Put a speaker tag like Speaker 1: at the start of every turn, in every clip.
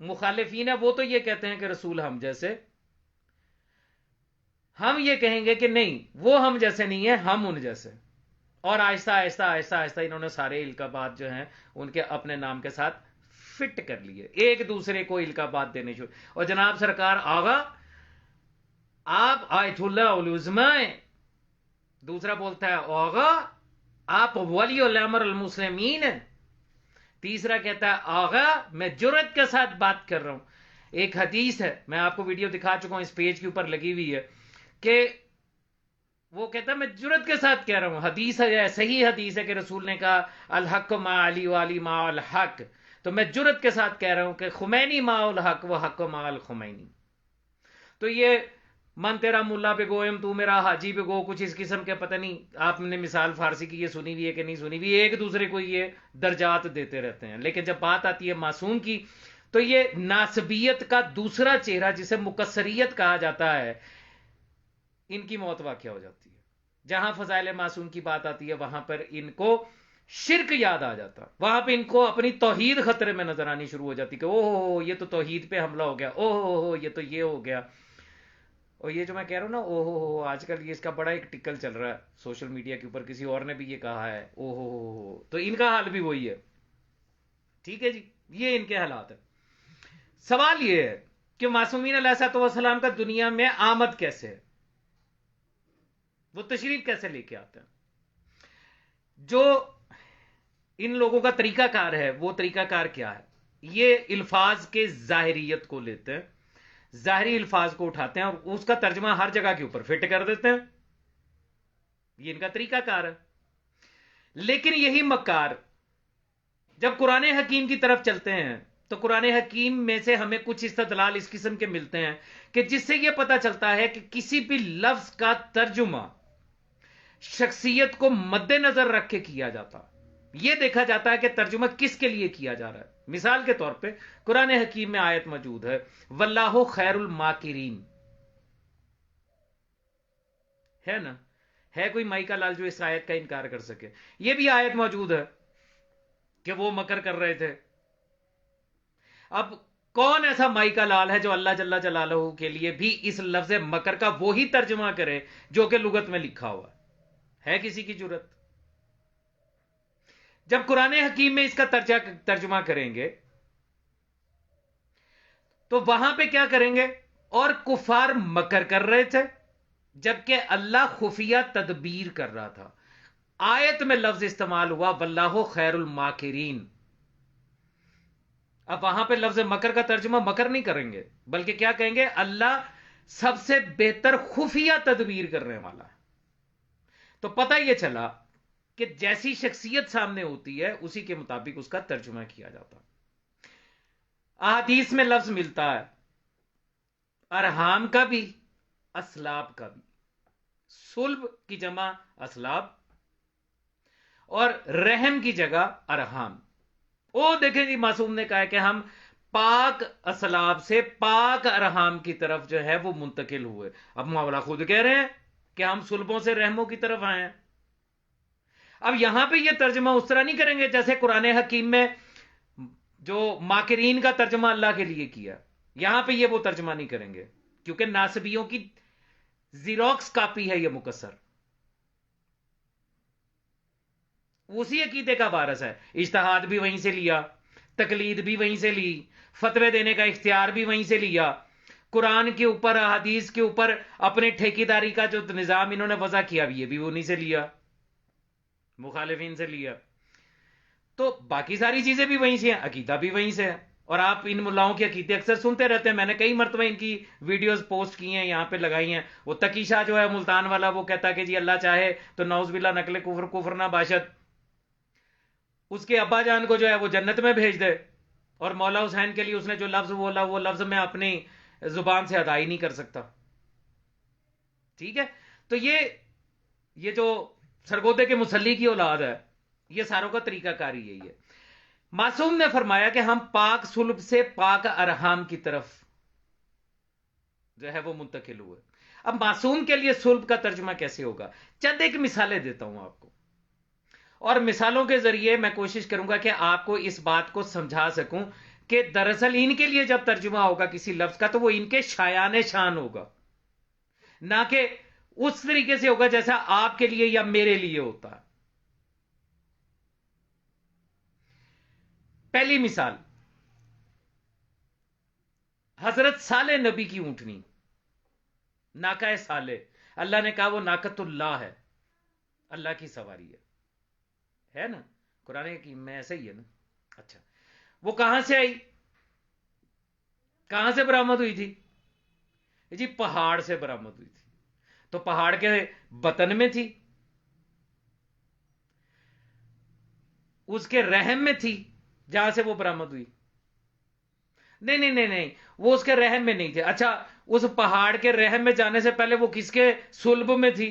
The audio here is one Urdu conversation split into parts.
Speaker 1: مخالفین ہے وہ تو یہ کہتے ہیں کہ رسول ہم جیسے، ہم یہ کہیں گے کہ نہیں وہ ہم جیسے نہیں ہے، ہم ان جیسے. اور آہستہ آہستہ آہستہ آہستہ انہوں نے سارے القابات جو ہیں ان کے اپنے نام کے ساتھ فٹ کر لیے، ایک دوسرے کو القابات دینے شروع. اور جناب سرکار آغا آپ آیت اللہ العظمی ہیں، دوسرا بولتا ہے آغا آپ ولی الامر المسلمین ہیں، تیسرا کہتا ہے آغا میں جرت کے ساتھ بات کر رہا ہوں. ایک حدیث ہے، میں آپ کو ویڈیو دکھا چکا ہوں، اس پیج کے اوپر لگی ہوئی ہے، کہ وہ کہتا ہے میں جرت کے ساتھ کہہ رہا ہوں. حدیث ہے، صحیح حدیث ہے کہ رسول نے کہا الحق ما علی والی ما الحق، تو میں جرت کے ساتھ کہہ رہا ہوں کہ خمینی ما الحق و حق ما الخمینی. تو یہ من تیرا ملا پہ گوئم تو میرا حاجی پہ گو، کچھ اس قسم کے پتہ نہیں آپ نے مثال فارسی کی یہ سنی ہوئی ہے کہ نہیں سنی ہوئی، ایک دوسرے کو یہ درجات دیتے رہتے ہیں. لیکن جب بات آتی ہے معصوم کی تو یہ ناسبیت کا دوسرا چہرہ جسے مکثریت کہا جاتا ہے، ان کی موت واقع ہو جاتی ہے. جہاں فضائل معصوم کی بات آتی ہے وہاں پر ان کو شرک یاد آ جاتا، وہاں پہ ان کو اپنی توحید خطرے میں نظر آنی شروع ہو جاتی کہ او ہو یہ تو توحید پہ حملہ ہو گیا، او ہو یہ تو یہ ہو گیا. اور یہ جو میں کہہ رہا ہوں نا او ہو آج کل یہ اس کا بڑا ایک ٹکل چل رہا ہے سوشل میڈیا کے اوپر، کسی اور نے بھی یہ کہا ہے او ہو، تو ان کا حال بھی وہی ہے. ٹھیک ہے جی، یہ ان کے حالات ہیں. سوال یہ ہے کہ معصومین علیہ الصلوۃ والسلام کا دنیا میں آمد کیسے ہے، وہ تشریف کیسے لے کے آتے ہیں. جو ان لوگوں کا طریقہ کار ہے وہ طریقہ کار کیا ہے، یہ الفاظ کے ظاہریت کو لیتے ہیں، ظاہری الفاظ کو اٹھاتے ہیں اور اس کا ترجمہ ہر جگہ کے اوپر فٹ کر دیتے ہیں. یہ ان کا طریقہ کار ہے. لیکن یہی مکار جب قرآن حکیم کی طرف چلتے ہیں تو قرآن حکیم میں سے ہمیں کچھ استدلال اس قسم کے ملتے ہیں کہ جس سے یہ پتہ چلتا ہے کہ کسی بھی لفظ کا ترجمہ شخصیت کو مد نظر رکھ کے کیا جاتا، یہ دیکھا جاتا ہے کہ ترجمہ کس کے لیے کیا جا رہا ہے. مثال کے طور پہ قرآن حکیم میں آیت موجود ہے واللہ خیر الماکرین، ہے نا، ہے کوئی مائی کا لال جو اس آیت کا انکار کر سکے؟ یہ بھی آیت موجود ہے کہ وہ مکر کر رہے تھے. اب کون ایسا مائی کا لال ہے جو اللہ جل جلالہ کے لیے بھی اس لفظ مکر کا وہی ترجمہ کرے جو کہ لغت میں لکھا ہوا ہے کسی کی جرت؟ جب قرآن حکیم میں اس کا ترجمہ کریں گے تو وہاں پہ کیا کریں گے؟ اور کفار مکر کر رہے تھے جبکہ اللہ خفیہ تدبیر کر رہا تھا. آیت میں لفظ استعمال ہوا واللہ خیر الماکرین. اب وہاں پہ لفظ مکر کا ترجمہ مکر نہیں کریں گے بلکہ کیا کہیں گے؟ اللہ سب سے بہتر خفیہ تدبیر کرنے والا ہے. تو پتہ یہ چلا کہ جیسی شخصیت سامنے ہوتی ہے اسی کے مطابق اس کا ترجمہ کیا جاتا. احادیث میں لفظ ملتا ہے ارحام کا بھی اسلاب کا بھی، صلب کی جمع اسلاب اور رحم کی جگہ ارحام. او دیکھیں جی معصوم نے کہا ہے کہ ہم پاک اسلاب سے پاک ارحام کی طرف جو ہے وہ منتقل ہوئے. اب مولا خود کہہ رہے ہیں کہ ہم صلبوں سے رحموں کی طرف آئے ہیں. اب یہاں پہ یہ ترجمہ اس طرح نہیں کریں گے جیسے قرآن حکیم میں جو ماکرین کا ترجمہ اللہ کے لیے کیا، یہاں پہ یہ وہ ترجمہ نہیں کریں گے کیونکہ ناسبیوں کی زیروکس کاپی ہے یہ مکسر، اسی عقیدے کا وارث ہے. اجتہاد بھی وہیں سے لیا، تقلید بھی وہیں سے لی، فتوے دینے کا اختیار بھی وہیں سے لیا، قرآن کے اوپر حدیث کے اوپر اپنے ٹھیکیداری کا جو نظام انہوں نے وضع کیا یہ بھی انہیں سے لیا، مخالفین سے لیا. تو باقی ساری چیزیں بھی وہیں سے ہیں، عقیدہ بھی وہیں سے ہے. اور آپ ان ملاؤں کے عقیدے اکثر سنتے رہتے ہیں، میں نے کئی مرتبہ ان کی ویڈیوز پوسٹ کی ہیں، یہاں پہ لگائی ہیں. وہ تقی شاہ جو ہے ملتان والا، وہ کہتا ہے کہ جی اللہ چاہے تو نعوذ باللہ نقل کفر نہ باشد، اس کے ابا جان کو جو ہے وہ جنت میں بھیج دے، اور مولا حسین کے لیے اس نے جو لفظ بولا وہ لفظ میں اپنی زبان سے ادا ہی نہیں کر سکتا. ٹھیک ہے، تو یہ جو سرگودے کے مسلی کی اولاد ہے یہ ساروں کا طریقہ کاری یہی ہے. معصوم نے فرمایا کہ ہم پاک صلب سے پاک ارحام کی طرف جو ہے وہ منتقل ہوئے. اب معصوم کے لیے صلب کا ترجمہ کیسے ہوگا؟ چند ایک مثالیں دیتا ہوں آپ کو، اور مثالوں کے ذریعے میں کوشش کروں گا کہ آپ کو اس بات کو سمجھا سکوں کہ دراصل ان کے لیے جب ترجمہ ہوگا کسی لفظ کا تو وہ ان کے شایان شان ہوگا، نہ کہ اس طریقے سے ہوگا جیسا آپ کے لیے یا میرے لیے ہوتا ہے۔ پہلی مثال، حضرت صالح نبی کی اونٹنی، ناقہ صالح، اللہ نے کہا وہ ناقۃ اللہ ہے، اللہ کی سواری ہے نا؟ قرآن حکیم میں ایسا ہی ہے نا؟ اچھا، وہ کہاں سے آئی، کہاں سے برآمد ہوئی تھی؟ جی پہاڑ سے برآمد ہوئی تھی۔ تو پہاڑ کے بطن میں تھی، اس کے رحم میں تھی جہاں سے وہ برآمد ہوئی؟ نہیں نہیں نہیں نہیں، وہ اس کے رحم میں نہیں تھے۔ اچھا، اس پہاڑ کے رحم میں جانے سے پہلے وہ کس کے صلب میں تھی؟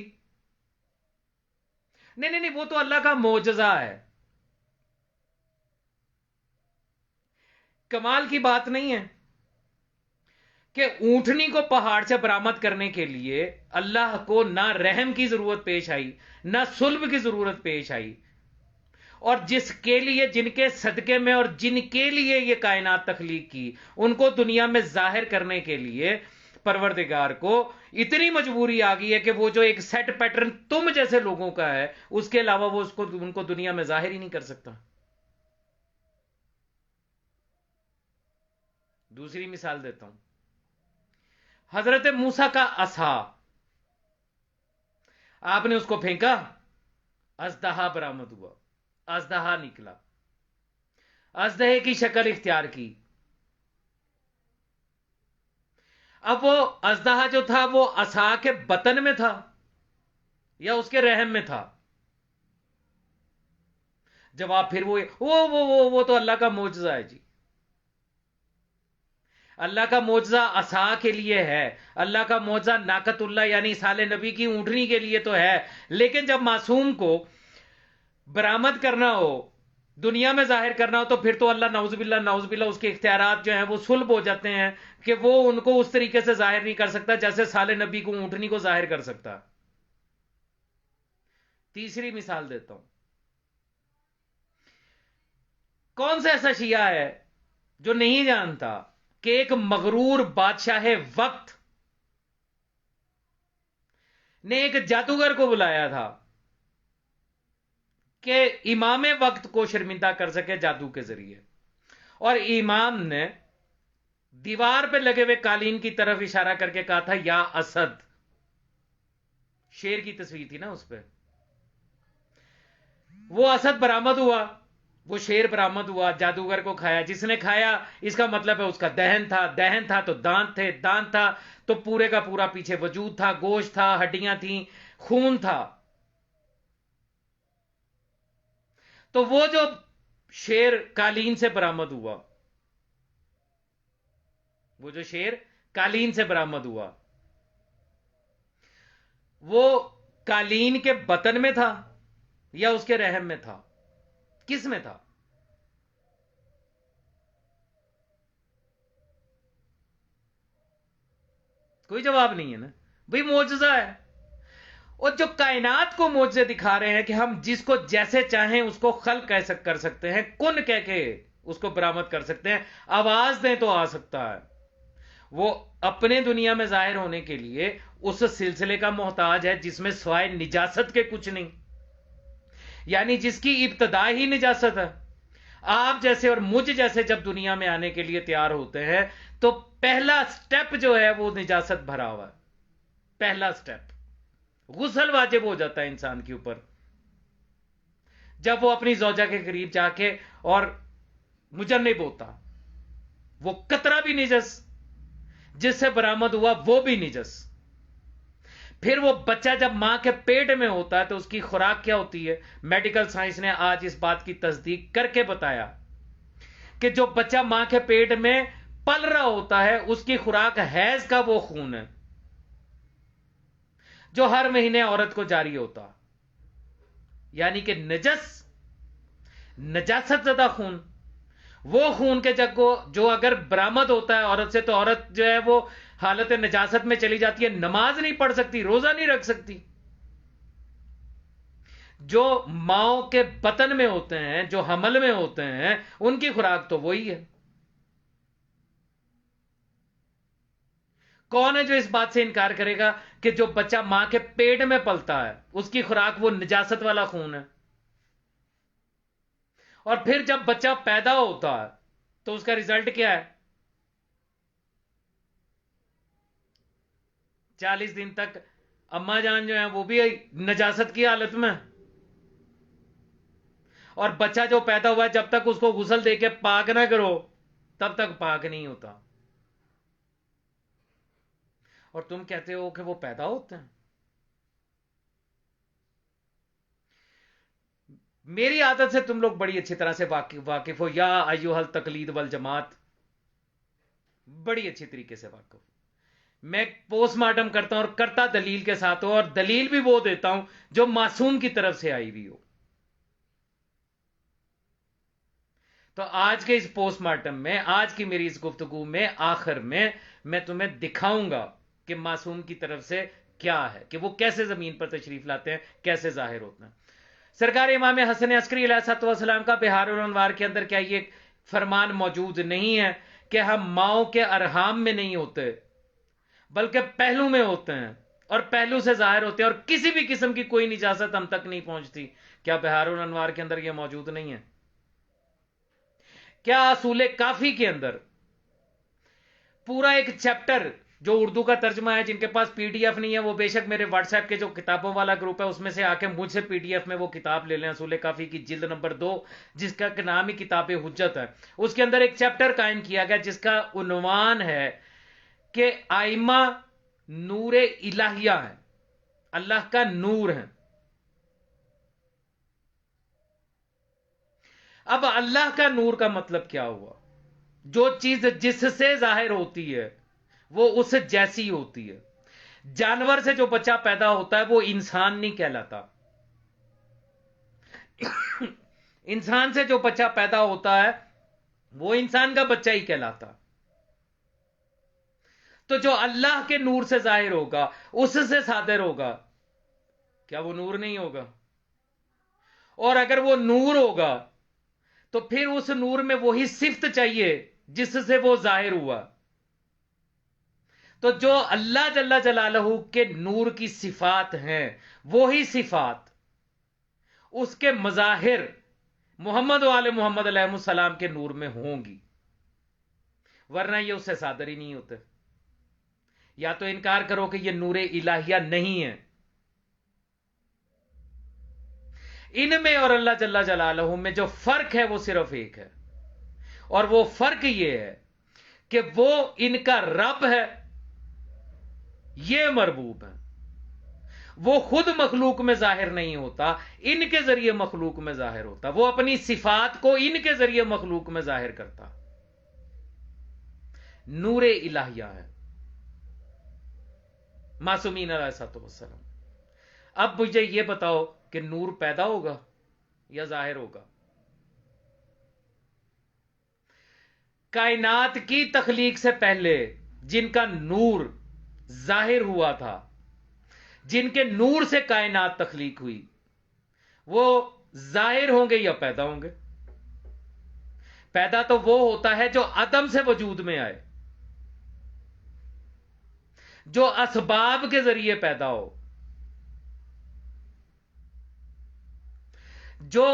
Speaker 1: نہیں نہیں نہیں، وہ تو اللہ کا معجزہ ہے، کمال کی بات نہیں ہے کہ اونٹنی کو پہاڑ سے برآمد کرنے کے لیے اللہ کو نہ رحم کی ضرورت پیش آئی، نہ صلب کی ضرورت پیش آئی، اور جس کے لیے، جن کے صدقے میں اور جن کے لیے یہ کائنات تخلیق کی، ان کو دنیا میں ظاہر کرنے کے لیے پروردگار کو اتنی مجبوری آ گئی ہے کہ وہ جو ایک سیٹ پیٹرن تم جیسے لوگوں کا ہے، اس کے علاوہ وہ ان کو دنیا میں ظاہر ہی نہیں کر سکتا۔ دوسری مثال دیتا ہوں، حضرت موسیٰ کا عصا، آپ نے اس کو پھینکا، اژدہا برآمد ہوا، اژدہا نکلا، اژدہے کی شکل اختیار کی۔ اب وہ اژدہا جو تھا وہ عصا کے بطن میں تھا یا اس کے رحم میں تھا؟ جواب پھر وہ تو اللہ کا معجزہ ہے جی، اللہ کا معجزہ عصا کے لیے ہے، اللہ کا معجزہ ناقۃ اللہ یعنی صالح نبی کی اونٹنی کے لیے تو ہے، لیکن جب معصوم کو برآمد کرنا ہو، دنیا میں ظاہر کرنا ہو، تو پھر تو اللہ نعوذ باللہ اس کے اختیارات جو ہیں وہ سلب ہو جاتے ہیں کہ وہ ان کو اس طریقے سے ظاہر نہیں کر سکتا جیسے صالح نبی کو اونٹنی کو ظاہر کر سکتا۔ تیسری مثال دیتا ہوں، کون سا ایسا شیعہ ہے جو نہیں جانتا کہ ایک مغرور بادشاہ وقت نے ایک جادوگر کو بلایا تھا کہ امام وقت کو شرمندہ کر سکے جادو کے ذریعے، اور امام نے دیوار پہ لگے ہوئے قالین کی طرف اشارہ کر کے کہا تھا یا اسد، شیر کی تصویر تھی نا اس پہ، وہ اسد برآمد ہوا، وہ شیر برآمد ہوا، جادوگر کو کھایا، جس نے کھایا اس کا مطلب ہے اس کا دہن تھا تو دانت تھے، دانت تھا تو پورے کا پورا پیچھے وجود تھا، گوشت تھا، ہڈیاں تھیں، خون تھا۔ تو وہ جو شیر قالین سے برآمد ہوا، وہ جو شیر قالین سے برآمد ہوا، وہ قالین کے بطن میں تھا یا اس کے رحم میں تھا؟ کس میں تھا؟ کوئی جواب نہیں ہے نا بھئی، معجزہ ہے۔ اور جو کائنات کو معجزے دکھا رہے ہیں کہ ہم جس کو جیسے چاہیں اس کو خلق کر سکتے ہیں، کن کہہ کے اس کو برآمد کر سکتے ہیں، آواز دیں تو آ سکتا ہے، وہ اپنے دنیا میں ظاہر ہونے کے لیے اس سلسلے کا محتاج ہے جس میں سوائے نجاست کے کچھ نہیں، یعنی جس کی ابتدا ہی نجاست ہے۔ آپ جیسے اور مجھ جیسے جب دنیا میں آنے کے لیے تیار ہوتے ہیں تو پہلا سٹیپ جو ہے وہ نجاست بھرا ہوا ہے، پہلا سٹیپ غسل واجب ہو جاتا ہے انسان کے اوپر جب وہ اپنی زوجہ کے قریب جا کے اور مجنب ہوتا، وہ قطرہ بھی نجس، جس سے برآمد ہوا وہ بھی نجس۔ پھر وہ بچہ جب ماں کے پیٹ میں ہوتا ہے تو اس کی خوراک کیا ہوتی ہے؟ میڈیکل سائنس نے آج اس بات کی تصدیق کر کے بتایا کہ جو بچہ ماں کے پیٹ میں پل رہا ہوتا ہے اس کی خوراک حیض کا وہ خون ہے جو ہر مہینے عورت کو جاری ہوتا، یعنی کہ نجاست زدہ خون، وہ خون کے جگ کو جو اگر برآمد ہوتا ہے عورت سے تو عورت جو ہے وہ حالت نجاست میں چلی جاتی ہے، نماز نہیں پڑھ سکتی، روزہ نہیں رکھ سکتی۔ جو ماؤں کے بطن میں ہوتے ہیں، جو حمل میں ہوتے ہیں، ان کی خوراک تو وہی ہے۔ کون ہے جو اس بات سے انکار کرے گا کہ جو بچہ ماں کے پیٹ میں پلتا ہے اس کی خوراک وہ نجاست والا خون ہے؟ اور پھر جب بچہ پیدا ہوتا ہے تو اس کا ریزلٹ کیا ہے؟ 40 دن تک اما جان جو ہیں وہ بھی نجاست کی حالت میں، اور بچہ جو پیدا ہوا ہے جب تک اس کو غسل دے کے پاک نہ کرو تب تک پاک نہیں ہوتا، اور تم کہتے ہو کہ وہ پیدا ہوتے ہیں۔ میری عادت سے تم لوگ بڑی اچھی طرح سے واقف ہو، یا ایوہ التقلید والجماعت، بڑی اچھی طریقے سے واقف ہو۔ میں پوسٹ مارٹم کرتا ہوں اور کرتا دلیل کے ساتھ ہو، اور دلیل بھی وہ دیتا ہوں جو معصوم کی طرف سے آئی ہوئی ہو۔ تو آج کے اس پوسٹ مارٹم میں، آج کی میری اس گفتگو میں، آخر میں تمہیں دکھاؤں گا کہ معصوم کی طرف سے کیا ہے، کہ وہ کیسے زمین پر تشریف لاتے ہیں، کیسے ظاہر ہوتے ہیں۔ سرکار امام حسن عسکری علیہ السلام کا بہار الانوار کے اندر کیا یہ فرمان موجود نہیں ہے کہ ہم ماؤں کے ارحام میں نہیں ہوتے بلکہ پہلو میں ہوتے ہیں، اور پہلو سے ظاہر ہوتے ہیں، اور کسی بھی قسم کی کوئی نجاست ہم تک نہیں پہنچتی؟ کیا بہار الانوار کے اندر یہ موجود نہیں ہے؟ کیا اصول کافی کے اندر پورا ایک چیپٹر جو اردو کا ترجمہ ہے، جن کے پاس پی ڈی ایف نہیں ہے وہ بے شک میرے واٹس ایپ کے جو کتابوں والا گروپ ہے اس میں سے آ کے مجھ سے پی ڈی ایف میں وہ کتاب لے لیں، اصول کافی کی جلد نمبر 2، جس کا نام ہی کتاب حجت ہے۔ اس کے اندر ایک چیپٹر قائم کیا گیا جس کا عنوان ہے کہ آئمہ نور الہیہ ہے، اللہ کا نور ہے۔ اب اللہ کا نور کا مطلب کیا ہوا؟ جو چیز جس سے ظاہر ہوتی ہے وہ اس جیسی ہوتی ہے۔ جانور سے جو بچہ پیدا ہوتا ہے وہ انسان نہیں کہلاتا، انسان سے جو بچہ پیدا ہوتا ہے وہ انسان کا بچہ ہی کہلاتا۔ تو جو اللہ کے نور سے ظاہر ہوگا، اس سے صادر ہوگا، کیا وہ نور نہیں ہوگا؟ اور اگر وہ نور ہوگا تو پھر اس نور میں وہی صفت چاہیے جس سے وہ ظاہر ہوا۔ تو جو اللہ جل جلالہ کے نور کی صفات ہیں وہی صفات اس کے مظاہر محمد و آل محمد علیہ السلام کے نور میں ہوں گی، ورنہ یہ اس سے صادر ہی نہیں ہوتے۔ یا تو انکار کرو کہ یہ نور الہیہ نہیں ہے، ان میں اور اللہ جل جلالہ میں جو فرق ہے وہ صرف ایک ہے، اور وہ فرق یہ ہے کہ وہ ان کا رب ہے، یہ مربوب ہے۔ وہ خود مخلوق میں ظاہر نہیں ہوتا، ان کے ذریعے مخلوق میں ظاہر ہوتا، وہ اپنی صفات کو ان کے ذریعے مخلوق میں ظاہر کرتا، نور الہیہ ہے معصومین علیہ السلام۔ اب مجھے یہ بتاؤ کہ نور پیدا ہوگا یا ظاہر ہوگا؟ کائنات کی تخلیق سے پہلے جن کا نور ظاہر ہوا تھا، جن کے نور سے کائنات تخلیق ہوئی، وہ ظاہر ہوں گے یا پیدا ہوں گے؟ پیدا تو وہ ہوتا ہے جو عدم سے وجود میں آئے، جو اسباب کے ذریعے پیدا ہو، جو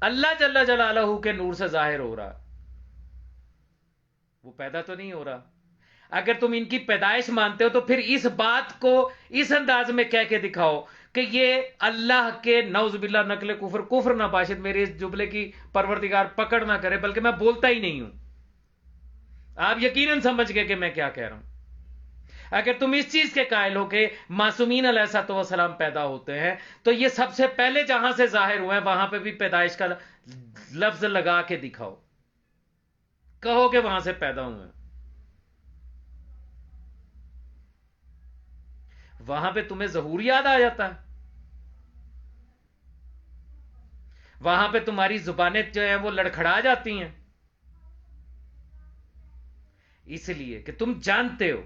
Speaker 1: اللہ جل جلالہ کے نور سے ظاہر ہو رہا، وہ پیدا تو نہیں ہو رہا۔ اگر تم ان کی پیدائش مانتے ہو تو پھر اس بات کو اس انداز میں کہہ کے دکھاؤ کہ یہ اللہ کے نعوذ باللہ نقل کفر نہ باشد، میرے اس جملے کی پروردگار پکڑ نہ کرے، بلکہ میں بولتا ہی نہیں ہوں، آپ یقیناً سمجھ گئے کہ میں کیا کہہ رہا ہوں۔ اگر تم اس چیز کے قائل ہو کہ معصومین علیہ السلام پیدا ہوتے ہیں تو یہ سب سے پہلے جہاں سے ظاہر ہوئے ہیں وہاں پہ بھی پیدائش کا لفظ لگا کے دکھاؤ، کہو کہ وہاں سے پیدا ہوئے ہیں۔ وہاں پہ تمہیں ظہور یاد آ جاتا ہے، وہاں پہ تمہاری زبانیں جو ہیں وہ لڑکھڑا جاتی ہیں، اس لیے کہ تم جانتے ہو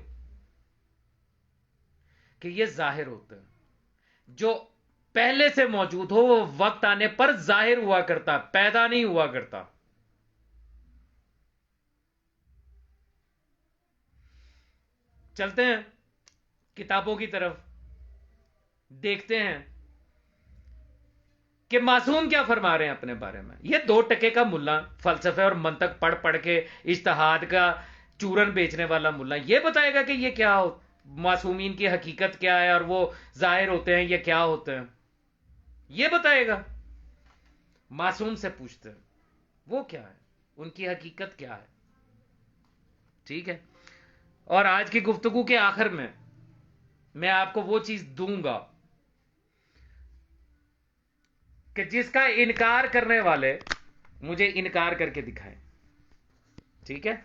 Speaker 1: کہ یہ ظاہر ہوتے ہیں۔ جو پہلے سے موجود ہو وہ وقت آنے پر ظاہر ہوا کرتا، پیدا نہیں ہوا کرتا۔ چلتے ہیں کتابوں کی طرف، دیکھتے ہیں کہ معصوم کیا فرما رہے ہیں اپنے بارے میں. یہ 2 ٹکے کا ملا، فلسفے اور منطق پڑھ پڑھ کے اجتہاد کا چورن بیچنے والا ملا، یہ بتائے گا کہ یہ کیا معصومین کی حقیقت کیا ہے اور وہ ظاہر ہوتے ہیں یہ کیا ہوتے ہیں؟ یہ بتائے گا؟ معصوم سے پوچھتے ہیں وہ کیا ہے، ان کی حقیقت کیا ہے. ٹھیک ہے. اور آج کی گفتگو کے آخر میں آپ کو وہ چیز دوں گا کہ جس کا انکار کرنے والے مجھے انکار کر کے دکھائیں. ٹھیک ہے.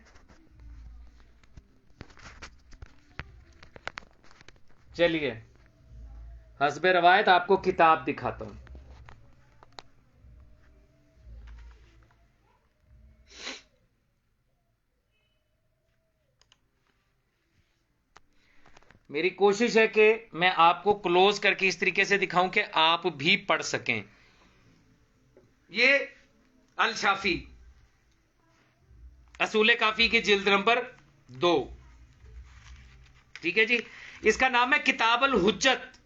Speaker 1: چلیے حسب روایت آپ کو کتاب دکھاتا ہوں. میری کوشش ہے کہ میں آپ کو کلوز کر کے اس طریقے سے دکھاؤں کہ آپ بھی پڑھ سکیں. یہ الشافی، اصول کافی کی جلد نمبر 2. ٹھیک ہے جی. اس کا نام ہے کتاب الحجت.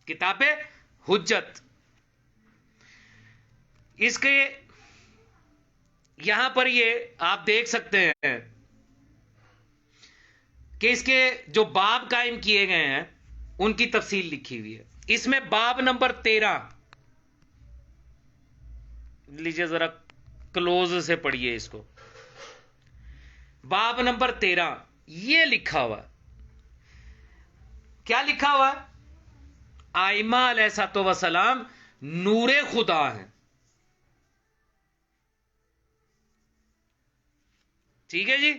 Speaker 1: کتاب حجت. اس کے یہاں پر یہ آپ دیکھ سکتے ہیں کہ اس کے جو باب قائم کیے گئے ہیں ان کی تفصیل لکھی ہوئی ہے. اس میں باب نمبر 13 لیجیے ذرا کلوز سے پڑھیے اس کو. باب نمبر 13 یہ لکھا ہوا، کیا لکھا ہوا؟ آئمہ علیہ الصلوۃ والسلام نور خدا ہیں. ٹھیک ہے جی.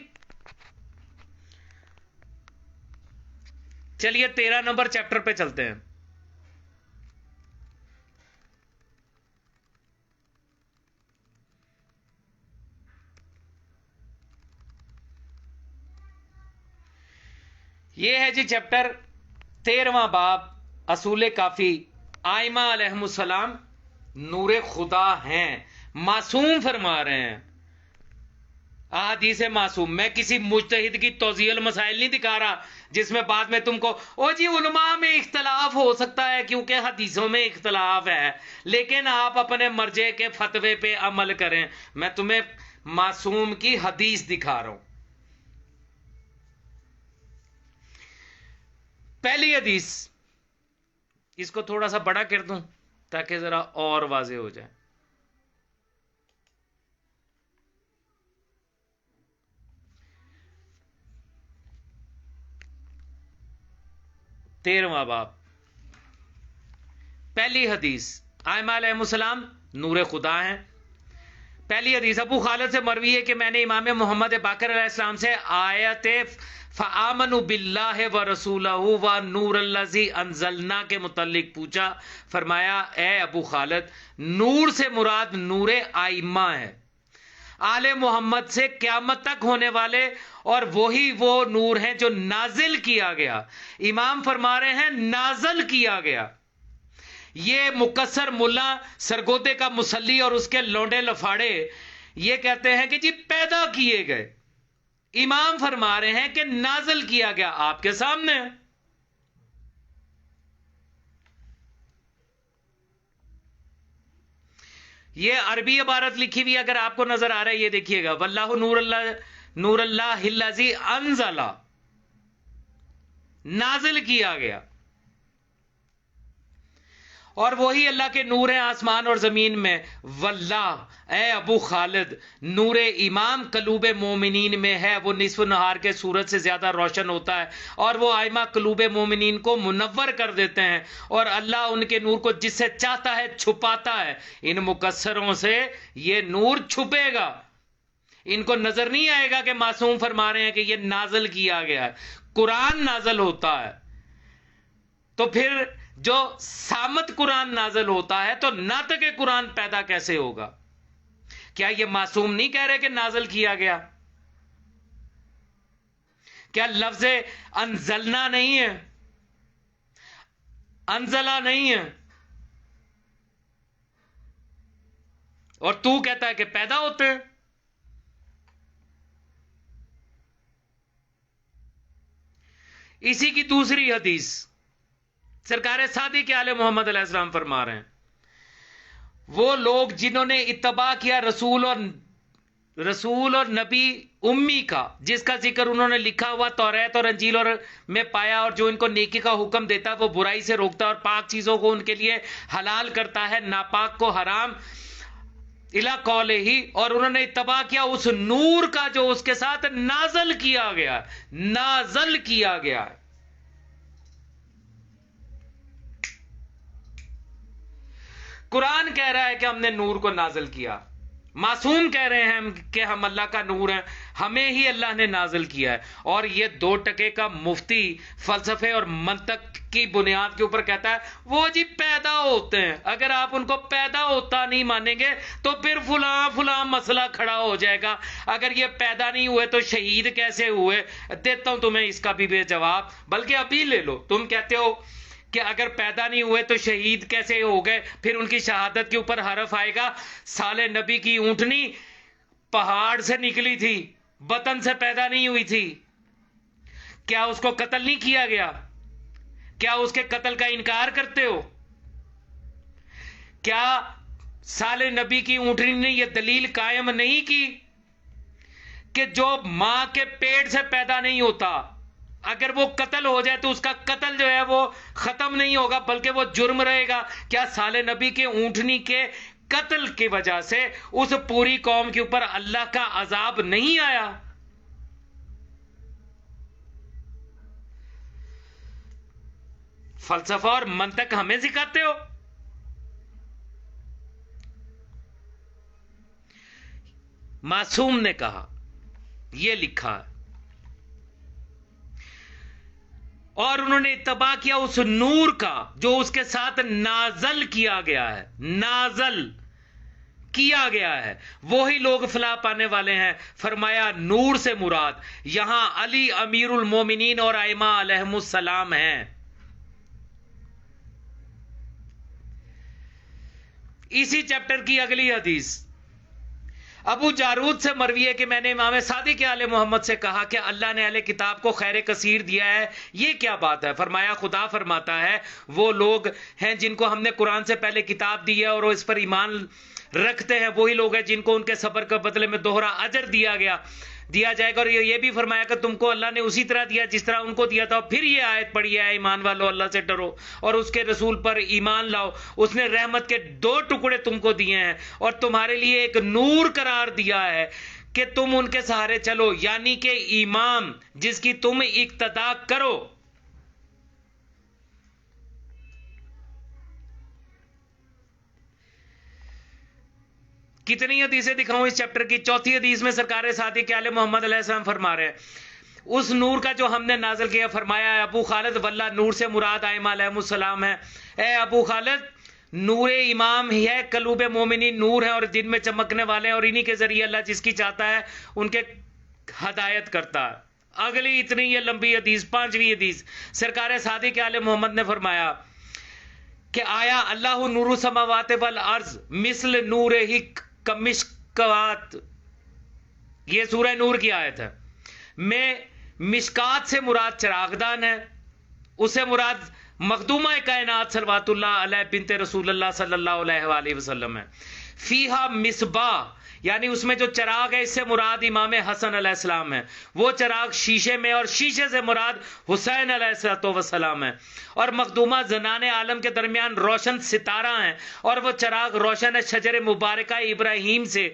Speaker 1: چلیے 13 نمبر چیپٹر پہ چلتے ہیں. یہ ہے جی چیپٹر 13واں باب، اصول کافی. آئمہ علیہم السلام نور خدا ہیں. معصوم فرما رہے ہیں احادیث معصوم. میں کسی مجتہد کی توضیح المسائل نہیں دکھا رہا جس میں بعد میں تم کو او جی علماء میں اختلاف ہو سکتا ہے کیونکہ حدیثوں میں اختلاف ہے، لیکن آپ اپنے مرجع کے فتوے پہ عمل کریں. میں تمہیں معصوم کی حدیث دکھا رہا ہوں. پہلی حدیث، اس کو تھوڑا سا بڑا کر دوں تاکہ ذرا اور واضح ہو جائے. تیرہواں باب، پہلی حدیث. آئمہ علیہ السلام نور خدا ہیں. پہلی حدیث ابو خالد سے مروی ہے کہ میں نے امام محمد باقر علیہ السلام سے آیت فآمنوا باللہ ورسولہ ونور الذی انزلنا کے متعلق پوچھا. فرمایا اے ابو خالد، نور سے مراد نور آئمہ ہے، آل محمد سے قیامت تک ہونے والے، اور وہی وہ نور ہیں جو نازل کیا گیا. امام فرما رہے ہیں نازل کیا گیا. یہ مکسر ملا سرگودے کا مسلی اور اس کے لونڈے لفاڑے یہ کہتے ہیں کہ جی پیدا کیے گئے. امام فرما رہے ہیں کہ نازل کیا گیا آپ کے سامنے. یہ عربی عبارت لکھی ہوئی اگر آپ کو نظر آ رہا ہے یہ دیکھیے گا، واللہ نور اللہ الذی انزل، نازل کیا گیا، اور وہی اللہ کے نور ہیں آسمان اور زمین میں. واللہ اے ابو خالد، نور امام قلوب مومنین میں ہے، وہ نصف نہار کے سورج سے زیادہ روشن ہوتا ہے، اور وہ آئمہ قلوب مومنین کو منور کر دیتے ہیں، اور اللہ ان کے نور کو جس سے چاہتا ہے چھپاتا ہے. ان مکسروں سے یہ نور چھپے گا، ان کو نظر نہیں آئے گا کہ معصوم فرما رہے ہیں کہ یہ نازل کیا گیا ہے. قرآن نازل ہوتا ہے تو پھر جو سامت قرآن نازل ہوتا ہے تو ناطق قرآن پیدا کیسے ہوگا؟ کیا یہ معصوم نہیں کہہ رہے کہ نازل کیا گیا؟ کیا لفظ انزلنا نہیں ہے، انزلہ نہیں ہے؟ اور تو کہتا ہے کہ پیدا ہوتے ہیں. اسی کی دوسری حدیث سرکار صادق آل محمد علیہ السلام فرما رہے ہیں، وہ لوگ جنہوں نے اتباع کیا رسول اور نبی امی کا، جس کا ذکر انہوں نے لکھا ہوا توریت اور انجیل اور میں پایا، اور جو ان کو نیکی کا حکم دیتا ہے، وہ برائی سے روکتا ہے اور پاک چیزوں کو ان کے لیے حلال کرتا ہے، ناپاک کو حرام، الا قول ہی، اور انہوں نے اتباع کیا اس نور کا جو اس کے ساتھ نازل کیا گیا ہے۔ قرآن کہہ رہا ہے کہ ہم نے نور کو نازل کیا، معصوم کہہ رہے ہیں کہ ہم اللہ کا نور ہیں، ہمیں ہی اللہ نے نازل کیا ہے۔ اور یہ 2 ٹکے کا مفتی فلسفے اور منطق کی بنیاد کے اوپر کہتا ہے وہ جی پیدا ہوتے ہیں، اگر آپ ان کو پیدا ہوتا نہیں مانیں گے تو پھر فلاں مسئلہ کھڑا ہو جائے گا۔ اگر یہ پیدا نہیں ہوئے تو شہید کیسے ہوئے؟ دیتا ہوں تمہیں اس کا بھی بے جواب، بلکہ ابھی لے لو۔ تم کہتے ہو کہ اگر پیدا نہیں ہوئے تو شہید کیسے ہو گئے، پھر ان کی شہادت کے اوپر حرف آئے گا، سال نبی کی اونٹنی پہاڑ سے نکلی تھی، بطن سے پیدا نہیں ہوئی تھی، کیا اس کو قتل نہیں کیا گیا؟ کیا اس کے قتل کا انکار کرتے ہو؟ کیا سال نبی کی اونٹنی نے یہ دلیل قائم نہیں کی کہ جو ماں کے پیٹ سے پیدا نہیں ہوتا، اگر وہ قتل ہو جائے تو اس کا قتل جو ہے وہ ختم نہیں ہوگا بلکہ وہ جرم رہے گا؟ کیا سال نبی کے اونٹنی کے قتل کی وجہ سے اس پوری قوم کے اوپر اللہ کا عذاب نہیں آیا؟ فلسفہ اور منطق ہمیں سکھاتے ہو؟ معصوم نے کہا، یہ لکھا ہے، اور انہوں نے اتباع کیا اس نور کا جو اس کے ساتھ نازل کیا گیا ہے، وہی لوگ فلاح پانے والے ہیں۔ فرمایا نور سے مراد یہاں علی امیر المومنین اور ائمہ علیہم السلام ہیں۔ اسی چیپٹر کی اگلی حدیث ابو جارود سے مروی ہے کہ میں نے امام صادق آل محمد سے کہا کہ اللہ نے اہل کتاب کو خیر کثیر دیا ہے، یہ کیا بات ہے؟ فرمایا خدا فرماتا ہے وہ لوگ ہیں جن کو ہم نے قرآن سے پہلے کتاب دی ہے اور وہ اس پر ایمان رکھتے ہیں، وہی لوگ ہیں جن کو ان کے صبر کے بدلے میں دوہرا اجر دیا جائے گا۔ اور یہ بھی فرمایا کہ تم کو اللہ نے اسی طرح دیا جس طرح ان کو دیا تھا۔ پھر یہ آیت پڑھی ہے، ایمان والو اللہ سے ڈرو اور اس کے رسول پر ایمان لاؤ، اس نے رحمت کے 2 ٹکڑے تم کو دیے ہیں اور تمہارے لیے ایک نور قرار دیا ہے کہ تم ان کے سہارے چلو، یعنی کہ ایمان جس کی تم اقتدا کرو۔ کتنی حدیثیں دکھاؤں اس چیپٹر کی؟ 4تھی حدیث میں سرکار صادق آل محمد علیہ السلام فرما رہے ہیں اس نور کا جو ہم نے نازل کیا، فرمایا ابو خالد واللہ نور سے مراد ائمہ علیہم السلام ہے۔ اے ابو خالد، نور امام ہی ہے، قلوب مومنین نور ہے اور دن میں چمکنے والے ہیں، اور انہی کے ذریعے اللہ جس کی چاہتا ہے ان کے ہدایت کرتا ہے۔ اگلی اتنی یہ لمبی حدیث، 5ویں حدیث، سرکار صادق آل محمد نے فرمایا کہ آیا اللہ نور السماوات والارض مثل نور ہی کمشکات، یہ سورہ نور کی آیت ہے، میں مشکات سے مراد چراغدان ہے، اس سے مراد مخدومہ کائنات صلوات اللہ علیہ بنت رسول اللہ صلی اللہ علیہ وآلہ وسلم ہے۔ فیہا مصباح، یعنی اس میں جو چراغ ہے اس سے مراد امام حسن علیہ السلام ہے، وہ چراغ شیشے میں، اور شیشے سے مراد حسین علیہ السلام ہے، اور مخدومہ زنان عالم کے درمیان روشن ستارہ ہیں، اور وہ چراغ روشن ہے شجر مبارکہ ابراہیم سے۔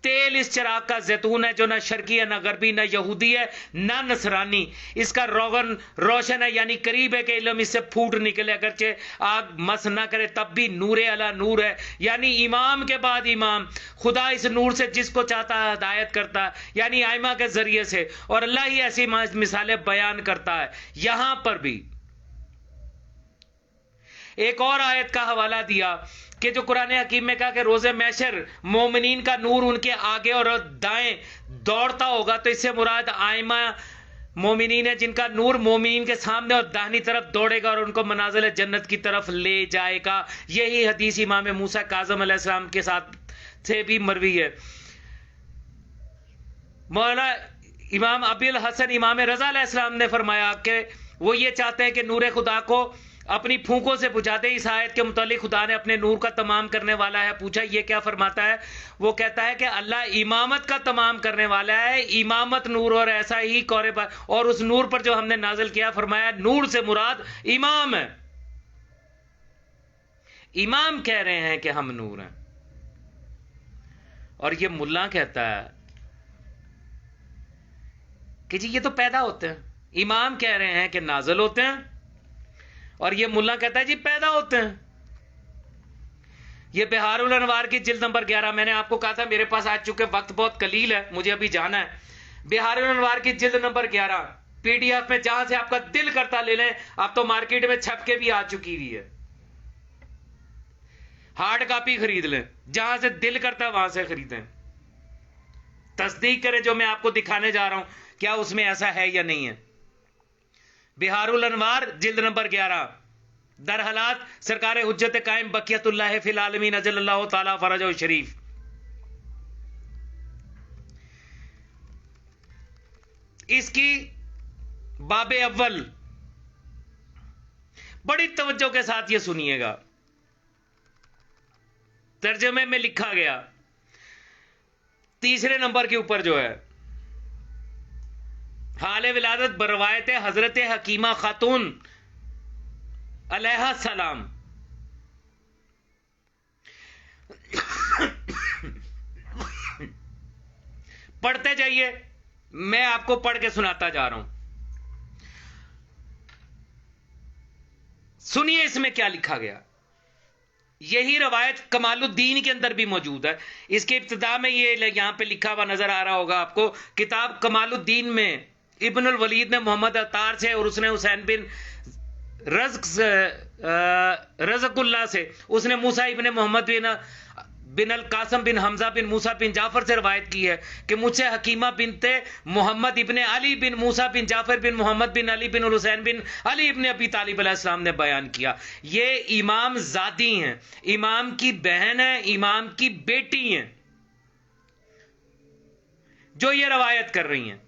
Speaker 1: تیل اس چراغ کا زیتون ہے جو نہ شرقی ہے نہ غربی، نہ یہودی ہے نہ نصرانی، اس کا روغن روشن ہے، یعنی قریب ہے کہ علم اس سے پھوٹ نکلے، اگرچہ آگ مس نہ کرے تب بھی نور علی نور ہے، یعنی امام کے بعد امام۔ خدا اس نور سے جس کو چاہتا ہے ہدایت کرتا ہے، یعنی ائمہ کے ذریعے سے، اور اللہ ہی ایسی مثالیں بیان کرتا ہے۔ یہاں پر بھی ایک اور آیت کا حوالہ دیا کہ جو قرآن حکیم میں کہا کہ روز محشر مومنین کا نور ان کے آگے اور دائیں دوڑتا ہوگا، تو اس سے مراد ائمہ مومنین ہے جن کا نور مومنین کے سامنے اور داہنی طرف دوڑے گا اور ان کو منازل جنت کی طرف لے جائے گا۔ یہی حدیث امام موسیٰ کاظم علیہ السلام کے ساتھ سے بھی مروی ہے۔ مولانا امام ابی الحسن امام رضا علیہ السلام نے فرمایا کہ وہ یہ چاہتے ہیں کہ نور خدا کو اپنی پھونکوں سے بجھا دے. اس آیت کے متعلق خدا نے اپنے نور کا تمام کرنے والا ہے پوچھا یہ کیا فرماتا ہے؟ وہ کہتا ہے کہ اللہ امامت کا تمام کرنے والا ہے. امامت نور اور ایسا ہی اور اس نور پر جو ہم نے نازل کیا فرمایا نور سے مراد امام ہے. امام کہہ رہے ہیں کہ ہم نور ہیں اور یہ ملا کہتا ہے کہ جی یہ تو پیدا ہوتے ہیں. امام کہہ رہے ہیں کہ نازل ہوتے ہیں اور یہ ملا کہتا ہے جی پیدا ہوتے ہیں. یہ بہار الانوار کی جلد نمبر 11 میں نے آپ کو کہا تھا میرے پاس آج چکے وقت بہت قلیل ہے مجھے ابھی جانا ہے. بہار الانوار کی جلد نمبر 11 پی ڈی ایف میں جہاں سے آپ کا دل کرتا لے لیں. آپ تو مارکیٹ میں چھپ کے بھی آ چکی ہوئی ہے. ہارڈ کاپی خرید لیں جہاں سے دل کرتا وہاں سے خریدیں. تصدیق کریں جو میں آپ کو دکھانے جا رہا ہوں کیا اس میں ایسا ہے یا نہیں ہے. بہار الانوار جلد نمبر 11 در حالات سرکار حجت قائم بقیت اللہ فی العالمین اجل اللہ تعالی فرجہ شریف. اس کی باب اول بڑی توجہ کے ساتھ یہ سنیے گا. ترجمے میں لکھا گیا تیسرے نمبر کے اوپر جو ہے حال ولادت بروایت حضرت حکیمہ خاتون علیہ السلام. پڑھتے جائیے میں آپ کو پڑھ کے سناتا جا رہا ہوں. سنیے اس میں کیا لکھا گیا. یہی روایت کمال الدین کے اندر بھی موجود ہے. اس کے ابتدا میں یہ یہاں پہ لکھا ہوا نظر آ رہا ہوگا آپ کو. کتاب کمال الدین میں ابن الولید نے محمد عطار سے اور اس نے حسین بن رزق اللہ سے اس نے موسیٰ ابن محمد بن القاسم بن حمزہ بن موسیٰ بن جعفر سے روایت کی ہے کہ مجھ سے حکیمہ بنت محمد ابن علی بن موسیٰ بن جعفر بن محمد بن علی بن الحسین بن علی ابن ابی طالب علیہ السلام نے بیان کیا. یہ امام زادی ہیں, امام کی بہن ہیں, امام کی بیٹی ہیں جو یہ روایت کر رہی ہیں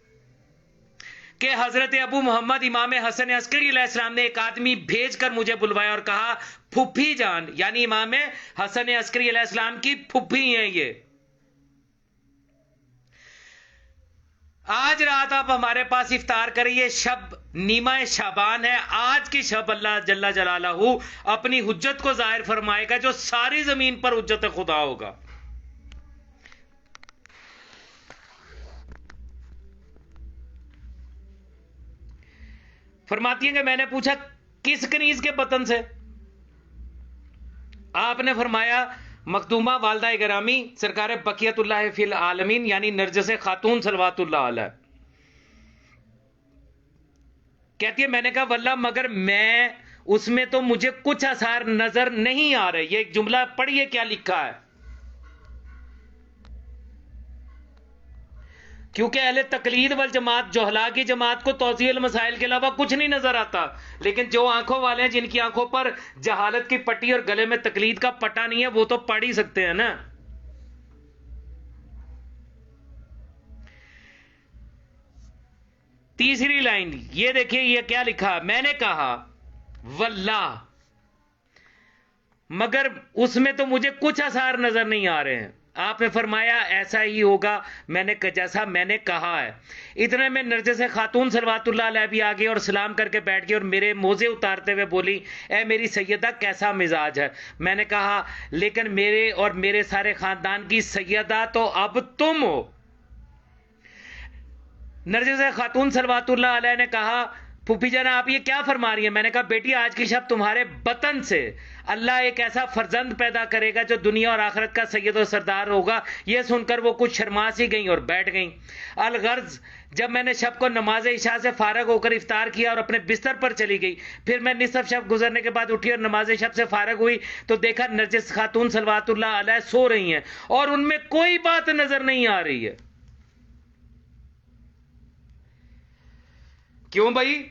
Speaker 1: کہ حضرت ابو محمد امام حسن عسکری علیہ السلام نے ایک آدمی بھیج کر مجھے بلوایا اور کہا پھپھی جان, یعنی امام حسن عسکری علیہ السلام کی پھپھی ہیں یہ, آج رات آپ ہمارے پاس افطار کریے. شب نیمہ شعبان ہے. آج کی شب اللہ جل جلالہ اپنی حجت کو ظاہر فرمائے گا جو ساری زمین پر حجت خدا ہوگا. فرماتی ہیں کہ میں نے پوچھا کس کنیز کے بطن سے؟ آپ نے فرمایا مخدومہ والدہ گرامی سرکار بقیت اللہ فی العالمین یعنی نرجس خاتون صلوات اللہ علیہ. کہتی ہے میں نے کہا واللہ مگر میں اس میں تو مجھے کچھ آثار نظر نہیں آ رہے. یہ ایک جملہ پڑھیے کیا لکھا ہے, کیونکہ اہل تقلید والجماعت جہلا کی جماعت کو توضیح المسائل کے علاوہ کچھ نہیں نظر آتا, لیکن جو آنکھوں والے ہیں جن کی آنکھوں پر جہالت کی پٹی اور گلے میں تقلید کا پٹا نہیں ہے وہ تو پڑھ ہی سکتے ہیں نا. تیسری لائن یہ دیکھیں یہ کیا لکھا. میں نے کہا واللہ مگر اس میں تو مجھے کچھ آثار نظر نہیں آ رہے ہیں. آپ نے فرمایا ایسا ہی ہوگا میں نے جیسا میں نے کہا ہے. اتنے میں نرجس خاتون صلوات اللہ علیہ بھی آ گئی اور سلام کر کے بیٹھ گئی اور میرے موزے اتارتے ہوئے بولی اے میری سیدہ کیسا مزاج ہے؟ میں نے کہا لیکن میرے اور میرے سارے خاندان کی سیدہ تو اب تم ہو. نرجس خاتون صلوات اللہ علیہ نے کہا پھوپھی جان آپ یہ کیا فرما رہی ہیں؟ میں نے کہا بیٹی آج کی شب تمہارے بطن سے اللہ ایک ایسا فرزند پیدا کرے گا جو دنیا اور آخرت کا سید و سردار ہوگا. یہ سن کر وہ کچھ شرما سی گئیں اور بیٹھ گئیں. الغرض جب میں نے شب کو نماز عشاء سے فارغ ہو کر افطار کیا اور اپنے بستر پر چلی گئی, پھر میں نصف شب گزرنے کے بعد اٹھی اور نماز شب سے فارغ ہوئی تو دیکھا نرجس خاتون صلوات اللہ علیہ سو رہی ہیں اور ان میں کوئی بات نظر نہیں آ رہی ہے. کیوں بھائی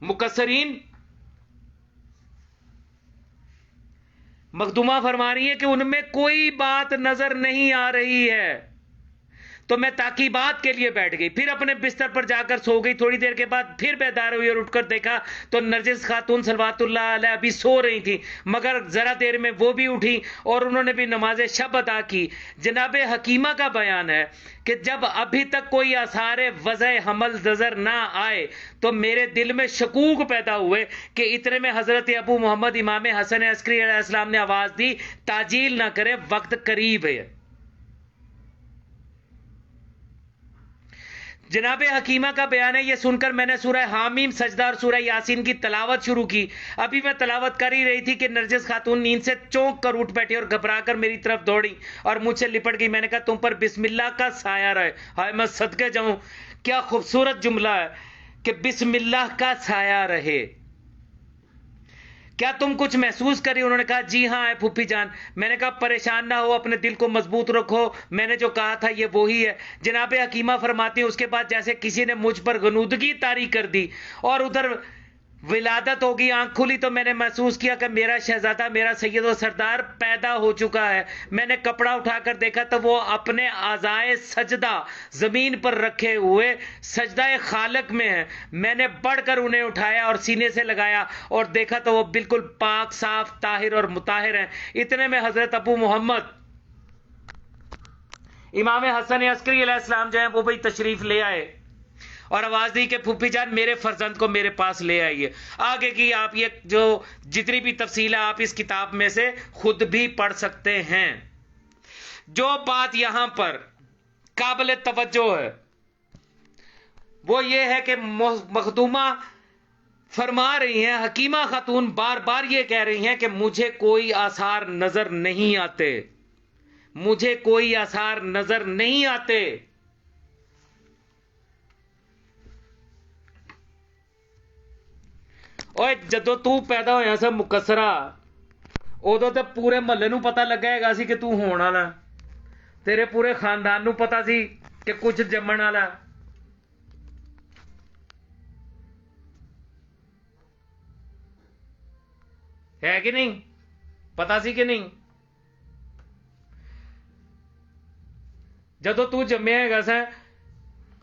Speaker 1: مقصرین؟ مخدومہ فرما رہی ہے کہ ان میں کوئی بات نظر نہیں آ رہی ہے. تو میں تعقیبات کے لیے بیٹھ گئی، پھر اپنے بستر پر جا کر سو گئی۔ تھوڑی دیر کے بعد پھر بیدار ہوئی اور اٹھ کر دیکھا تو نرجس خاتون صلوات اللہ علیہ ابھی سو رہی تھی، مگر ذرا دیر میں وہ بھی اٹھی اور انہوں نے بھی نماز شب ادا کی۔ جناب حکیمہ کا بیان ہے کہ جب ابھی تک کوئی آثار وضع حمل نظر نہ آئے تو میرے دل میں شکوک پیدا ہوئے کہ اتنے میں حضرت ابو محمد امام حسن عسکری علیہ السلام نے آواز دی، تعجیل نہ کرے، وقت قریب ہے۔ جناب حکیمہ کا بیان ہے، یہ سن کر میں نے سورہ حامیم سجدہ اور سورہ یاسین کی تلاوت شروع کی۔ ابھی میں تلاوت کر ہی رہی تھی کہ نرجس خاتون نیند سے چونک کر اٹھ بیٹھی اور گھبرا کر میری طرف دوڑی اور مجھ سے لپٹ گئی۔ میں نے کہا تم پر بسم اللہ کا سایہ رہے۔ ہائے میں صدقے جاؤں، کیا خوبصورت جملہ ہے کہ بسم اللہ کا سایہ رہے۔ کیا تم کچھ محسوس کری؟ انہوں نے کہا جی ہاں اے پھوپھی جان۔ میں نے کہا پریشان نہ ہو، اپنے دل کو مضبوط رکھو، میں نے جو کہا تھا یہ وہی ہے۔ جناب حکیمہ فرماتی ہیں اس کے بعد جیسے کسی نے مجھ پر غنودگی طاری کر دی اور ادھر ولادت ہوگی، آنکھ کھلی تو میں نے محسوس کیا کہ میرا شہزادہ، میرا سید و سردار پیدا ہو چکا ہے۔ میں نے کپڑا اٹھا کر دیکھا تو وہ اپنے اعضائے سجدہ زمین پر رکھے ہوئے سجدہ خالق میں ہیں۔ میں نے بڑھ کر انہیں اٹھایا اور سینے سے لگایا اور دیکھا تو وہ بالکل پاک، صاف، طاہر اور مطہر ہیں۔ اتنے میں حضرت ابو محمد امام حسن عسکری علیہ السلام جو ہیں وہ بھی تشریف لے آئے اور آواز دی کہ پھوپھی جان میرے فرزند کو میرے پاس لے آئیے۔ آگے کی آپ یہ جو جتنی بھی تفصیل ہے آپ اس کتاب میں سے خود بھی پڑھ سکتے ہیں۔ جو بات یہاں پر قابل توجہ ہے وہ یہ ہے کہ مخدومہ فرما رہی ہیں، حکیمہ خاتون بار بار یہ کہہ رہی ہیں کہ مجھے کوئی آثار نظر نہیں آتے، مجھے کوئی آثار نظر نہیں آتے۔ اوے جدو تو پیدا ہویا سا مکسرہ ادو تے پورے محلے نو پتہ لگا ہے گا سی کہ تو ہون والا، تیرے پورے خاندان نو پتہ سی کہ کچھ جمن والا ہے کہ نہیں، پتہ سی کہ نہیں۔ جدو تو جمیا ہے گا سا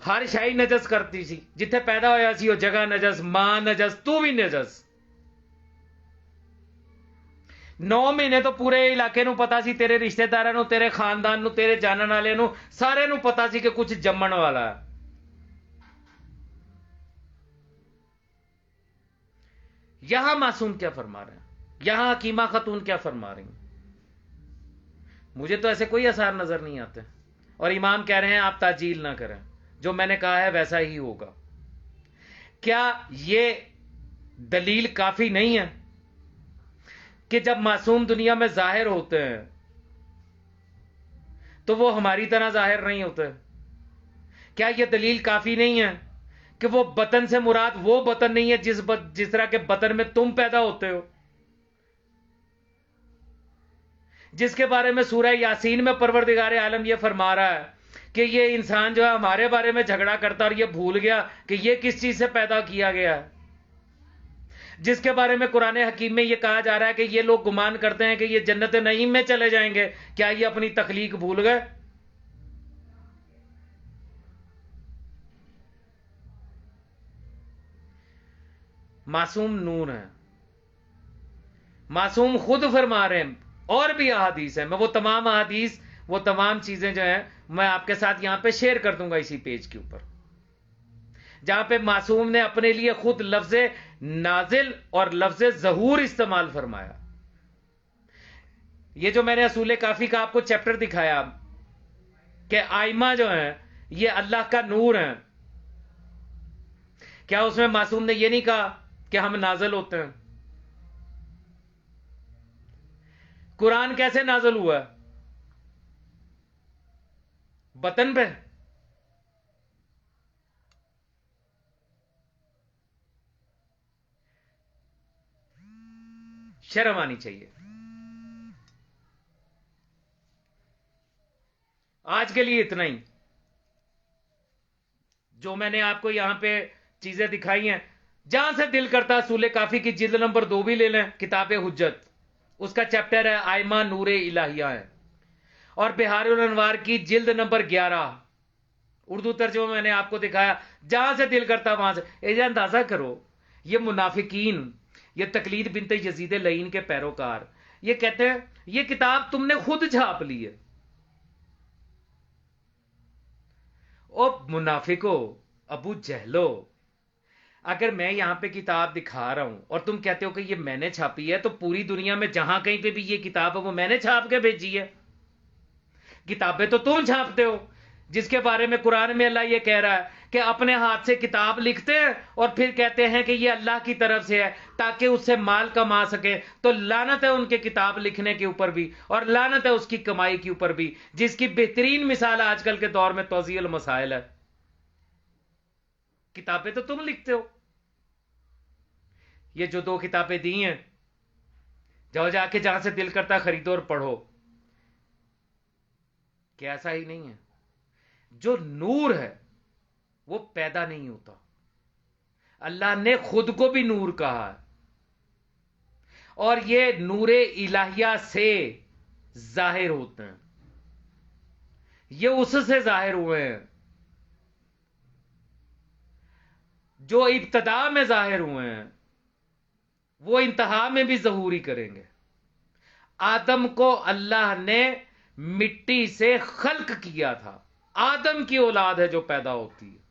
Speaker 1: ہر شاہی نجس کرتی سی، جتھے پیدا ہویا سی وہ جگہ نجس، ماں نجس، تو بھی نجس۔ 9 مہینے تو پورے علاقے نو پتا سی، تیرے رشتہ داراں نو، تیرے خاندان نو، تیرے جانن والے نو، سارے نو پتا سی کہ کچھ جمن والا ہے۔ یہاں معصوم کیا فرما رہے ہیں، یہاں حکیمہ خاتون کیا فرما رہی ہیں؟ مجھے تو ایسے کوئی آثار نظر نہیں آتے، اور امام کہہ رہے ہیں آپ تعجیل نہ کریں، جو میں نے کہا ہے ویسا ہی ہوگا۔ کیا یہ دلیل کافی نہیں ہے کہ جب معصوم دنیا میں ظاہر ہوتے ہیں تو وہ ہماری طرح ظاہر نہیں ہوتے؟ کیا یہ دلیل کافی نہیں ہے کہ وہ بطن سے مراد وہ بطن نہیں ہے جس طرح کے بطن میں تم پیدا ہوتے ہو، جس کے بارے میں سورہ یاسین میں پروردگار عالم یہ فرما رہا ہے کہ یہ انسان جو ہے ہمارے بارے میں جھگڑا کرتا اور یہ بھول گیا کہ یہ کس چیز سے پیدا کیا گیا ہے، جس کے بارے میں قرآن حکیم میں یہ کہا جا رہا ہے کہ یہ لوگ گمان کرتے ہیں کہ یہ جنت نعیم میں چلے جائیں گے۔ کیا یہ اپنی تخلیق بھول گئے؟ معصوم نور ہے، معصوم خود فرما رہے ہیں، اور بھی احادیث ہیں، میں وہ تمام احادیث، وہ تمام چیزیں جو ہیں میں آپ کے ساتھ یہاں پہ شیئر کر دوں گا اسی پیج کے اوپر، جہاں پہ معصوم نے اپنے لیے خود لفظ نازل اور لفظ ظہور استعمال فرمایا۔ یہ جو میں نے اصول کافی کا آپ کو چیپٹر دکھایا کہ آئمہ جو ہیں یہ اللہ کا نور ہیں، کیا اس میں معصوم نے یہ نہیں کہا کہ ہم نازل ہوتے ہیں؟ قرآن کیسے نازل ہوا؟ بطن پہ؟ شرم آنی چاہیے۔ آج کے لیے اتنا ہی، جو میں نے آپ کو یہاں پہ چیزیں دکھائی ہیں، جہاں سے دل کرتا اصول کافی کی جلد نمبر 2 بھی لے لیں، کتاب حجت، اس کا چیپٹر ہے آئمہ نور الہیہ ہے، اور بہار الانوار کی جلد نمبر 11 اردو ترجمہ میں نے آپ کو دکھایا، جہاں سے دل کرتا وہاں سے. یہ اندازہ کرو، یہ منافقین، یہ تقلید بنت یزید لعین کے پیروکار، یہ کہتے ہیں یہ کتاب تم نے خود چھاپ لی ہے. او منافقو، ابو جہلو، اگر میں یہاں پہ کتاب دکھا رہا ہوں اور تم کہتے ہو کہ یہ میں نے چھاپی ہے، تو پوری دنیا میں جہاں کہیں پہ بھی یہ کتاب ہے وہ میں نے چھاپ کے بھیجی ہے. کتابیں تو تم چھاپتے ہو، جس کے بارے میں قرآن میں اللہ یہ کہہ رہا ہے کہ اپنے ہاتھ سے کتاب لکھتے ہیں اور پھر کہتے ہیں کہ یہ اللہ کی طرف سے ہے تاکہ اس سے مال کما سکے. تو لعنت ہے ان کے کتاب لکھنے کے اوپر بھی، اور لعنت ہے اس کی کمائی کے اوپر بھی، جس کی بہترین مثال آج کل کے دور میں توضیح المسائل ہے. کتابیں تو تم لکھتے ہو. یہ جو 2 کتابیں دی ہیں، جاؤ جا کے جہاں سے دل کرتا خریدو اور پڑھو. کیا ایسا ہی نہیں ہے؟ جو نور ہے وہ پیدا نہیں ہوتا. اللہ نے خود کو بھی نور کہا ہے، اور یہ نور الہیہ سے ظاہر ہوتے ہیں، یہ اس سے ظاہر ہوئے ہیں جو ابتدا میں ظاہر ہوئے ہیں، وہ انتہا میں بھی ظہور ہی کریں گے. آدم کو اللہ نے مٹی سے خلق کیا تھا، آدم کی اولاد ہے جو پیدا ہوتی ہے.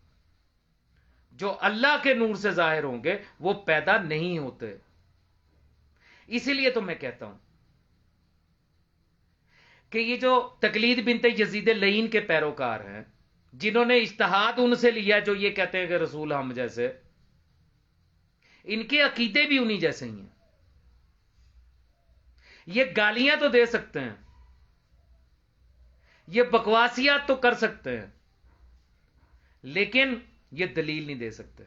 Speaker 1: جو اللہ کے نور سے ظاہر ہوں گے وہ پیدا نہیں ہوتے. اسی لیے تو میں کہتا ہوں کہ یہ جو تقلید بنت یزید لعین کے پیروکار ہیں، جنہوں نے اجتہاد ان سے لیا جو یہ کہتے ہیں کہ رسول ہم جیسے، ان کے عقیدے بھی انہی جیسے ہی ہیں. یہ گالیاں تو دے سکتے ہیں، یہ بکواسیات تو کر سکتے ہیں، لیکن یہ دلیل نہیں دے سکتے.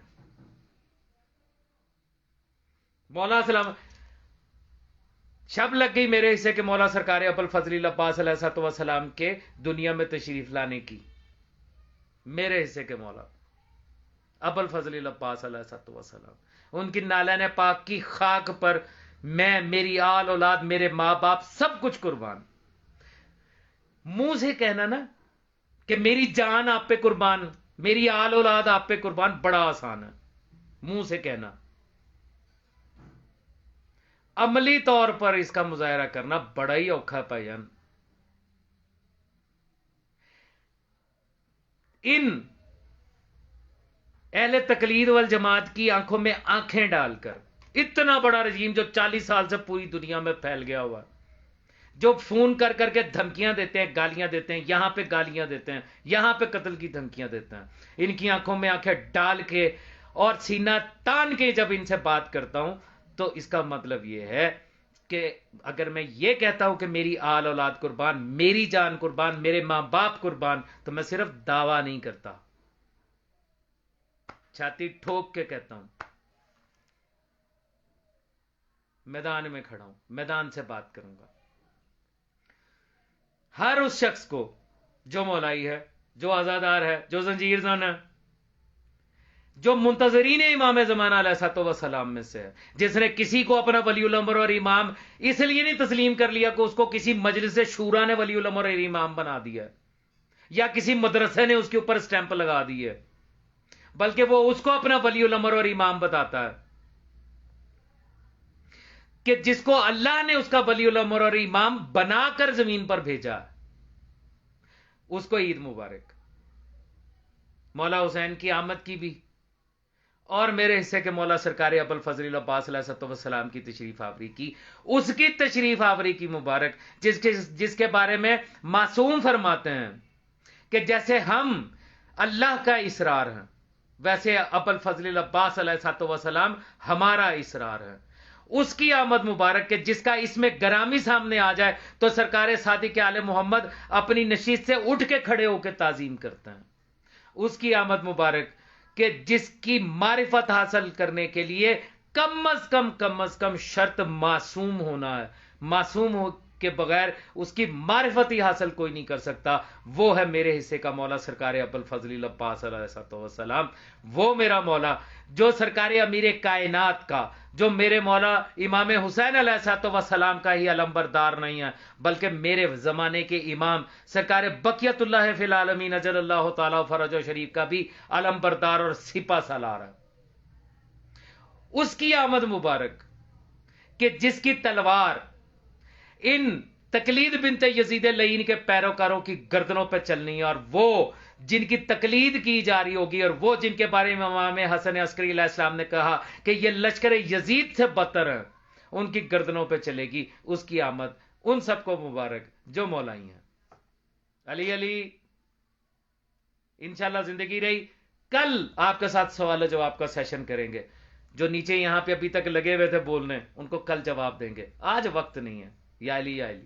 Speaker 1: مولا سلام شب لگ گئی میرے حصے کے مولا سرکار ابو الفضل عباس علیہ السلام کے دنیا میں تشریف لانے کی. میرے حصے کے مولا ابو الفضل عباس علیہ السلام، ان کی نالین پاک کی خاک پر میں، میری آل اولاد، میرے ماں باپ، سب کچھ قربان. منہ سے کہنا نا کہ میری جان آپ پہ قربان، میری آل اولاد آپ پہ قربان، بڑا آسان ہے منہ سے کہنا. عملی طور پر اس کا مظاہرہ کرنا بڑا ہی اوکھا پائی جان. ان اہل تقلید والجماعت کی آنکھوں میں آنکھیں ڈال کر اتنا بڑا رجیم جو 40 سال سے پوری دنیا میں پھیل گیا ہوا، جو فون کر کر کے دھمکیاں دیتے ہیں، گالیاں دیتے ہیں، یہاں پہ گالیاں دیتے ہیں، یہاں پہ قتل کی دھمکیاں دیتے ہیں، ان کی آنکھوں میں آنکھیں ڈال کے اور سینہ تان کے جب ان سے بات کرتا ہوں تو اس کا مطلب یہ ہے کہ اگر میں یہ کہتا ہوں کہ میری آل اولاد قربان، میری جان قربان، میرے ماں باپ قربان، تو میں صرف دعویٰ نہیں کرتا، چھاتی ٹھوک کے کہتا ہوں. میدان میں کھڑا ہوں، میدان سے بات کروں گا. ہر اس شخص کو جو مولائی ہے، جو عزادار ہے، جو زنجیر زن ہے، جو منتظرین امام زمانہ علیہ الصلوۃ والسلام میں سے ہے، جس نے کسی کو اپنا ولی الامر اور امام اس لیے نہیں تسلیم کر لیا کہ اس کو کسی مجلس شورا نے ولی الامر اور امام بنا دیا ہے، یا کسی مدرسے نے اس کے اوپر سٹیمپ لگا دی ہے، بلکہ وہ اس کو اپنا ولی الامر اور امام بتاتا ہے، کہ جس کو اللہ نے اس کا ولی الامر اور امام بنا کر زمین پر بھیجا، اس کو عید مبارک. مولا حسین کی آمد کی بھی، اور میرے حصے کے مولا سرکار ابو الفضل عباس علیہ السلام کی تشریف آوری کی، اس کی تشریف آوری کی مبارک، جس کے بارے میں معصوم فرماتے ہیں کہ جیسے ہم اللہ کا اسرار ہیں، ویسے ابو الفضل عباس علیہ السلام ہمارا اسرار ہے. اس کی آمد مبارک کے جس کا اس میں گرامی سامنے آ جائے تو سرکار صادق آل محمد اپنی نشست سے اٹھ کے کھڑے ہو کے تعظیم کرتے ہیں. اس کی آمد مبارک کہ جس کی معرفت حاصل کرنے کے لیے کم از کم شرط معصوم ہونا ہے. معصوم کے بغیر اس کی معرفت ہی حاصل کوئی نہیں کر سکتا. وہ ہے میرے حصے کا مولا سرکار ابوالفضل عباس علیہ السلام. وہ میرا مولا جو سرکار امیر کائنات کا، جو میرے مولا امام حسین علیہ السلام کا ہی علمبردار نہیں ہے، بلکہ میرے زمانے کے امام سرکار بقیت اللہ فی العالمین اجل اللہ تعالی فرج و شریف کا بھی علمبردار اور سپہ سالار ہے. اس کی آمد مبارک کہ جس کی تلوار ان تقلید بنت یزید لعین کے پیروکاروں کی گردنوں پہ چلنی ہے، اور وہ جن کی تقلید کی جا رہی ہوگی، اور وہ جن کے بارے میں امام حسن عسکری علیہ السلام نے کہا کہ یہ لشکر یزید سے بدتر ہے، ان کی گردنوں پہ چلے گی. اس کی آمد ان سب کو مبارک جو مولائی ہیں. علی علی انشاءاللہ زندگی رہی کل آپ کے ساتھ سوال و جواب کا سیشن کریں گے. جو نیچے یہاں پہ ابھی تک لگے ہوئے تھے بولنے، ان کو کل جواب دیں گے، آج وقت نہیں ہے. یا علی یا علی.